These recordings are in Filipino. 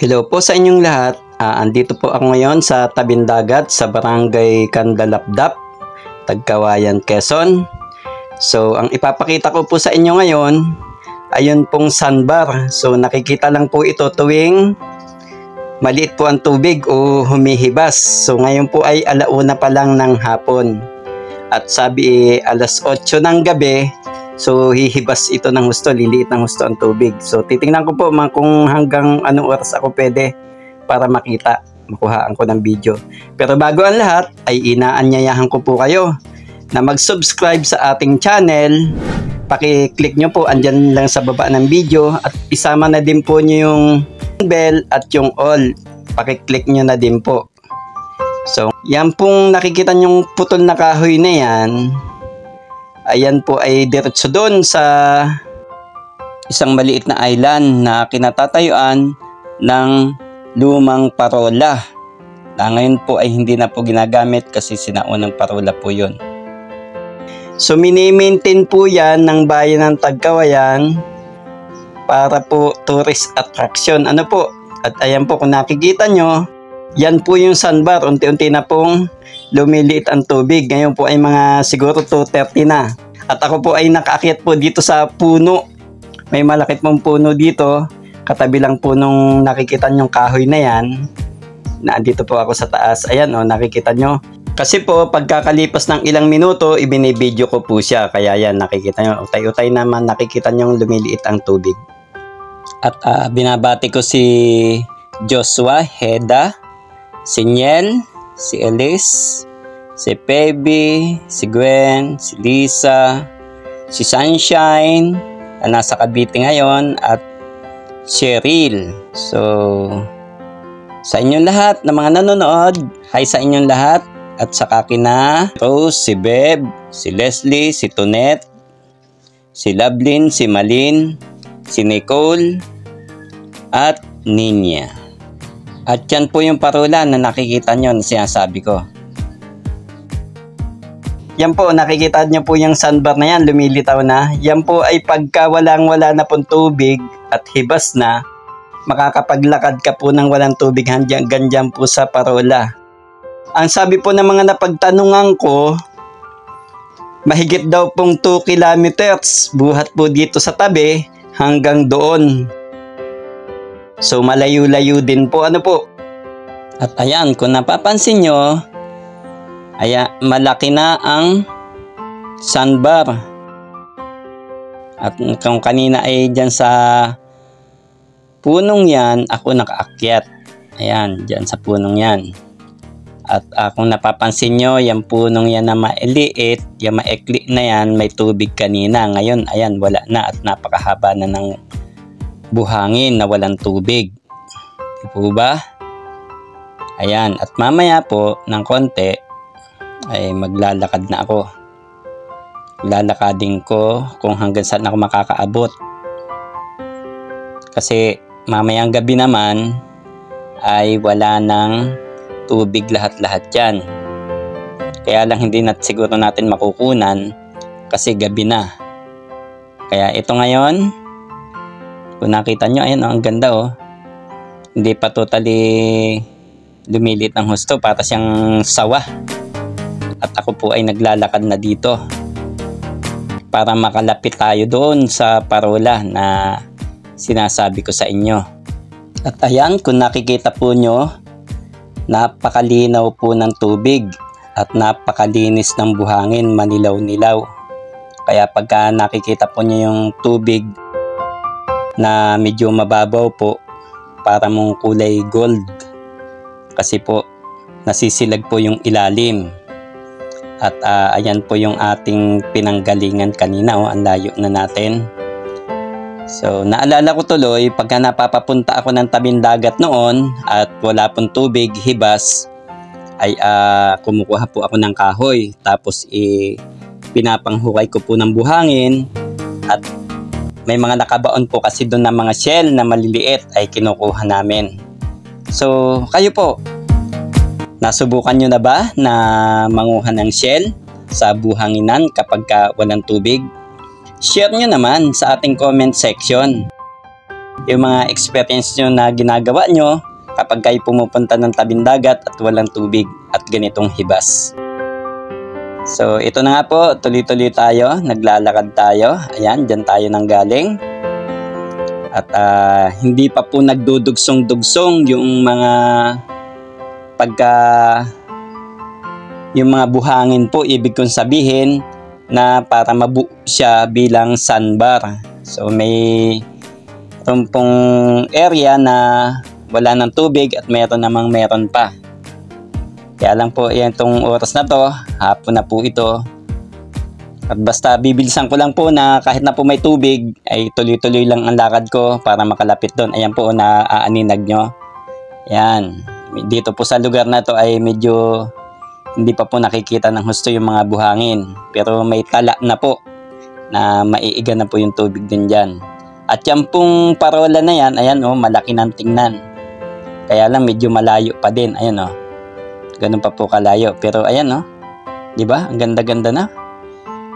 Hello po sa inyong lahat. Andito po ako ngayon sa tabing dagat sa Barangay Candalapdap, Tagkawayan, Quezon. So, ang ipapakita ko po sa inyo ngayon, ayun pong sandbar. So, nakikita lang po ito tuwing maliit po ang tubig o humihibas. So, ngayon po ay alauna pa lang ng hapon. At sabi alas 8 ng gabi, so hihibas ito ng husto, liliit ng husto ang tubig. So titingnan ko po kung hanggang anong oras ako pwede para makita, makuhaan ko ng video. Pero bago ang lahat ay inaanyayahan ko po kayo na mag-subscribe sa ating channel. Paki-click nyo po, andyan lang sa baba ng video, at isama na din po nyo yung bell at yung all. Paki-click nyo na din po. So yan pong nakikita nyong putol na kahoy na yan, ayan po ay diretso doon sa isang maliit na island na kinatatayuan ng lumang parola na ngayon po ay hindi na po ginagamit kasi sinaunang parola po yun. So mini-maintain po yan ng bayan ng Tagkawayan para po tourist attraction. Ano po? At ayan po, kung nakikita nyo, yan po yung sandbar. Unti-unti na pong lumiliit ang tubig. Ngayon po ay mga siguro 2:30 na. At ako po ay nakaakyat po dito sa puno. May malaki pong puno dito. Katabi lang po nung nakikita nyong kahoy na yan. Nandito po ako sa taas. Ayan o, nakikita nyo. Kasi po pagkakalipas ng ilang minuto, ibinibideo ko po siya. Kaya yan, nakikita nyo. Utay-utay naman, nakikita nyong lumiliit ang tubig. At binabati ko si Joshua, Heda, si Niel, si Elise, si Pebby, si Gwen, si Lisa, si Sunshine na nasa Cavite ngayon, at Cheryl. So, sa inyong lahat na mga nanonood, hi sa inyong lahat. At saka kina Rose, si Beb, si Leslie, si Tonet, si Lovelyn, si Malin, si Nicole, at Ninya. At yan po yung parola na nakikita nyo na sinasabi ko. Yan po, nakikita nyo po yung sandbar na yan, lumilitaw na. Yan po ay pagka wala na pong tubig at hibas na, makakapaglakad ka po ng walang tubig hanggang dyan po sa parola. Ang sabi po ng mga napagtanungan ko, mahigit daw pong 2 kilometers buhat po dito sa tabi hanggang doon. So malayo-layo din po, ano po. At ayan, kung napapansin nyo, ayan, malaki na ang sandbar. At kung kanina ay dyan sa punong yan, ako nakaakyat. Ayan, dyan sa punong yan. At kung napapansin nyo, yung punong yan na mailiit, yung maikli na yan, may tubig kanina. Ngayon, ayan, wala na at napakahaba na ng buhangin na walang tubig. Di po ba? Ayan, at mamaya po ng konti ay maglalakad na ako. Lalakadin ko kung hanggang saan ako makakaabot. Kasi mamayang gabi naman ay wala ng tubig lahat-lahat yan. Kaya lang hindi siguro natin makukunan kasi gabi na. Kaya ito ngayon, kung nakita nyo, ayan, ang ganda oh. Hindi pa totally lumilit ng husto, para siyang sawa. At ako po ay naglalakad na dito para makalapit tayo doon sa parola na sinasabi ko sa inyo. At ayan, kung nakikita po nyo, napakalinaw po ng tubig at napakalinis ng buhangin, manilaw-nilaw. Kaya pagka nakikita po nyo yung tubig na medyo mababaw po, para mong kulay gold, kasi po nasisilag po yung ilalim. At ayan po yung ating pinanggalingan kanina oh, ang layo na natin. So naalala ko tuloy, pagka napapapunta ako ng tabing dagat noon at wala pong tubig, hibas, ay kumukuha po ako ng kahoy, tapos pinapanghukay ko po ng buhangin, at may mga nakabaon po kasi doon na mga shell na maliliit ay kinukuha namin. So kayo po, nasubukan nyo na ba na manguha ng shell sa buhanginan kapag walang tubig? Share nyo naman sa ating comment section. yung mga experience nyo na ginagawa nyo kapag kayo pumupunta ng tabing dagat at walang tubig at ganitong hibas. So ito na nga po, tuloy-tuloy tayo, naglalakad tayo. Ayan, dyan tayo nang galing. At hindi pa po nagdudugsong-dugsong yung mga yung mga buhangin po, ibig kong sabihin na para mabuo siya bilang sandbar. So may pong area na wala ng tubig at meron pa. Kaya lang po itong oras na to, hapon na po ito. At basta bibilisan ko lang po na kahit na po may tubig ay tuloy-tuloy lang ang lakad ko para makalapit doon. Ayan po na aaninag nyo. Ayan. Dito po sa lugar na to ay medyo hindi pa po nakikita ng husto yung mga buhangin. Pero may tala na po na maiiga na po yung tubig din dyan. At yan pong parola na yan, ayan malaki ng tingnan. Kaya lang medyo malayo pa din, ayan ganun pa po kalayo. Pero ayan di ba? Ang ganda-ganda na.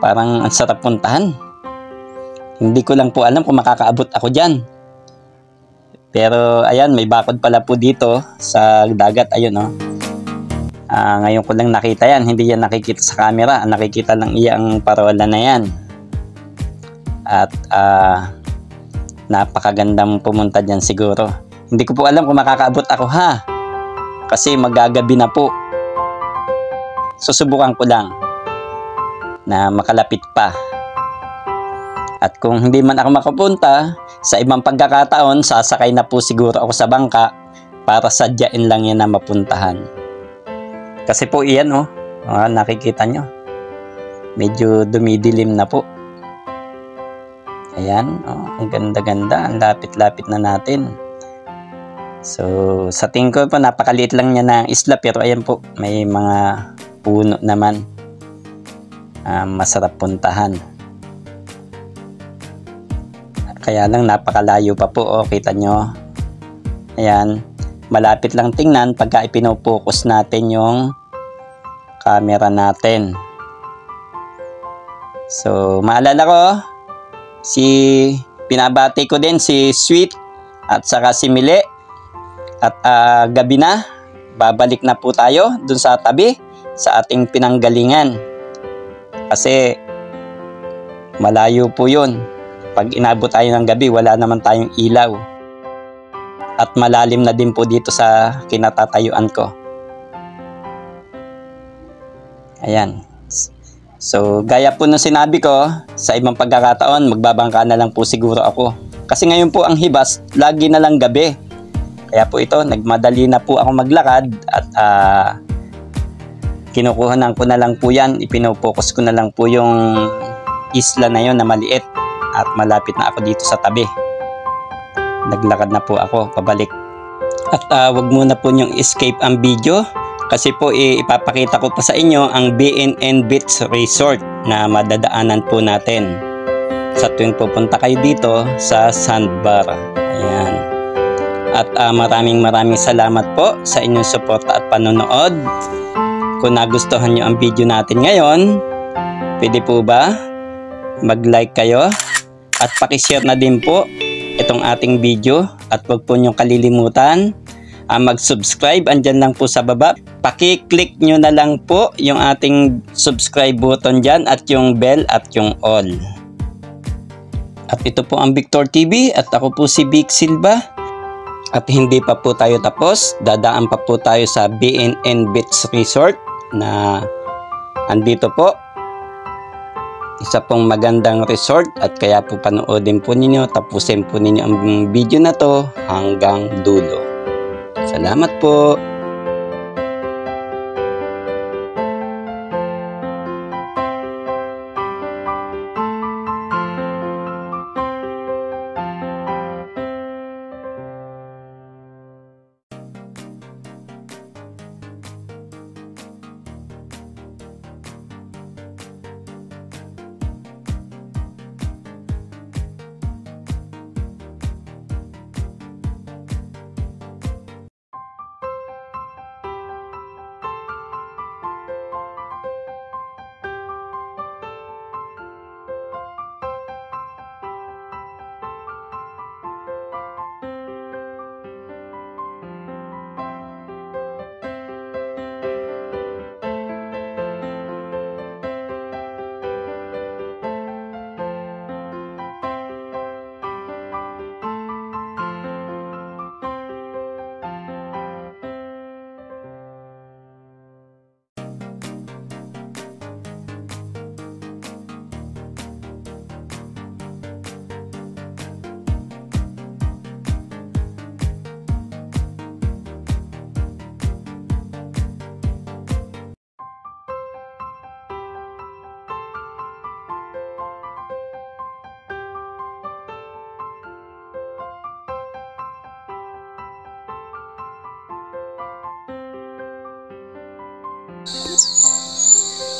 Parang ang sarap puntahan. Hindi ko lang po alam kung makakaabot ako dyan. Pero ayan, may bakod pala po dito sa dagat, ayun ngayon ko lang nakita yan, hindi yan nakikita sa camera. Nakikita lang ang parola na yan. At napakagandang pumunta dyan siguro. Hindi ko po alam kung makakaabot ako kasi magagabi na po. Susubukan ko lang na makalapit pa. At kung hindi man ako makapunta, sa ibang pagkakataon, sasakay na po siguro ako sa bangka para sadyain lang yan na mapuntahan. Kasi po iyan nakikita nyo. Medyo dumidilim na po. Ayan, ang ganda-ganda, ang lapit-lapit na natin. So, sa tingin ko po, napakaliit lang niya ng isla, pero ayan po, may mga puno naman. Masarap puntahan. Kaya lang, napakalayo pa po, kita nyo. Ayan, malapit lang tingnan pagka ipinopokus natin yung camera natin. So, maalala ko, pinabati ko din si Sweet at saka si Mile. At gabi na, babalik na po tayo dun sa tabi sa ating pinanggalingan. Kasi malayo po yun. Pag inabot tayo ng gabi, wala naman tayong ilaw. At malalim na din po dito sa kinatatayuan ko. Ayan. So, gaya po ng sinabi ko, sa ibang pagkakataon, magbabangka na lang po siguro ako. Kasi ngayon po ang hibas, lagi na lang gabi. Kaya po ito, nagmadali na po ako maglakad at kinukuhanan ko na lang po yan, ipinopokus ko na lang po yung isla na yon na maliit at malapit na ako dito sa tabi. Naglakad na po ako pabalik. At wag muna po yung escape ang video kasi po ipapakita ko pa sa inyo ang BNN Beach Resort na madadaanan po natin sa tuwing pupunta kayo dito sa Sandbar. Ayan. At maraming salamat po sa inyong suporta at panonood. Kung nagustuhan nyo ang video natin ngayon, pwede po ba mag-like kayo at pakishare na din po itong ating video at huwag po nyong kalilimutan mag-subscribe. Andyan lang po sa baba. Paki-click nyo na lang po yung ating subscribe button dyan at yung bell at yung all. At ito po ang Victor TV at ako po si Vic Silva. At hindi pa po tayo tapos, dadaan pa po tayo sa BNN Beach Resort na andito po. Isa pong magandang resort at kaya po panoodin po ninyo, tapusin po ninyo ang video na to hanggang dulo. Salamat po!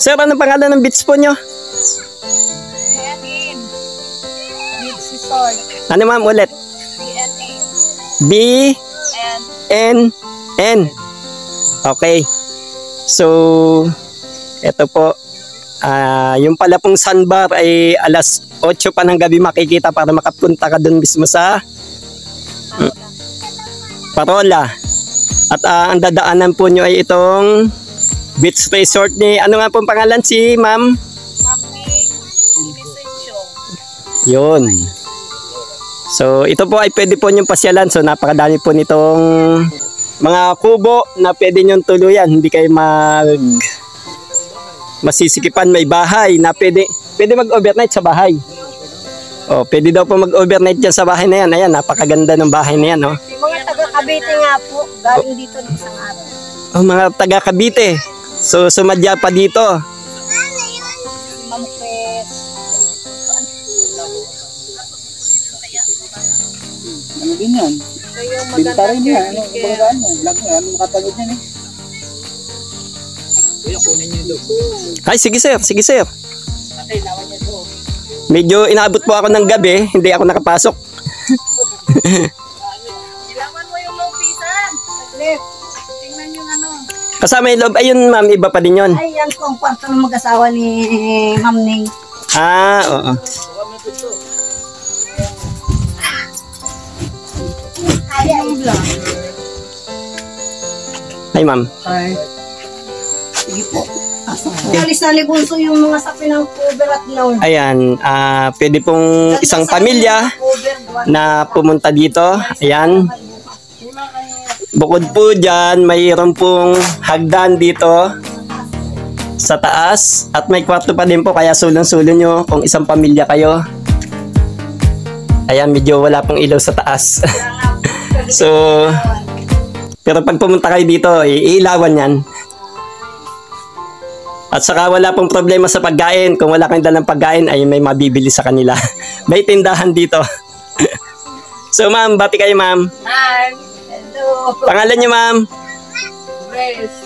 Sir, anong pangalan ng beach po nyo? BNN. Beach Resort. Ano ma'am ulit? BNN. B And N N. Okay. So, ito po. Yung pala pong sandbar ay alas 8 pa ng gabi makikita para makapunta ka dun mismo sa Parola. At ang dadaanan po nyo ay itong beach resort ni, ano nga pong pangalan si ma'am? Maming Inisencio. Yun. So, ito po ay pwede po nyong pasyalan. So, napakadami po nitong mga kubo na pwede nyong tuluyan. Hindi kayo masisikipan. May bahay na pwede mag-overnight sa bahay. Oh, pwede daw po mag-overnight dyan sa bahay na yan. Ayan, napakaganda ng bahay na yan. Oh. Mga taga Cavite nga po. Galing dito ng isang araw. Oh, mga taga Cavite. So, sumadya pa dito. Ma'am Pes. Ano din yan? So yung Binta magandang rin yan. Ano, care. bagaan mo. Vlog mo. Ano makapanood yan eh. Ay, sige sir, sige sir. Ate, lawan niya to. Medyo inaabot po ako ng gabi, hindi ako nakapasok. Ilawan mo yung lupisan. Saglit. Tingnan yung ano. Kasama yung loob, ayun ma'am, iba pa din yun. Ay, yan po ang kwarto ng mag-asawa ni Ma'am Ning. Oo. Kaya lang. Ay ma'am. Ay. Sige po. Alis na ni Bunso yung mga sapi ng cover at noon. Ayan, pwede pong isang pamilya na pumunta dito. Ayan. Bukod po dyan, mayroon pong hagdan dito sa taas. At may kwarto pa din po, kaya sulong-sulong nyo kung isang pamilya kayo. Ayan, medyo wala pong ilaw sa taas. So, pero pag pumunta kayo dito, iilawan yan. At saka wala pong problema sa pagkain. Kung wala kang dalang pagkain, ay may mabibili sa kanila. May tindahan dito. So ma'am, bati kayo ma'am. Hi. Hello. Pangalan niyo ma'am? Grace.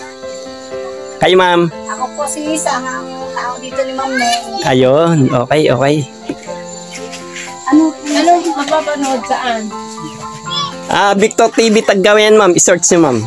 Kayo ma'am? Ako po si Isa, ang tao dito ni Ma'am Ning. Ayun, okay, okay. Ano mapapanood saan? Victor TV Taggaw yan ma'am. I-search niyo ma'am.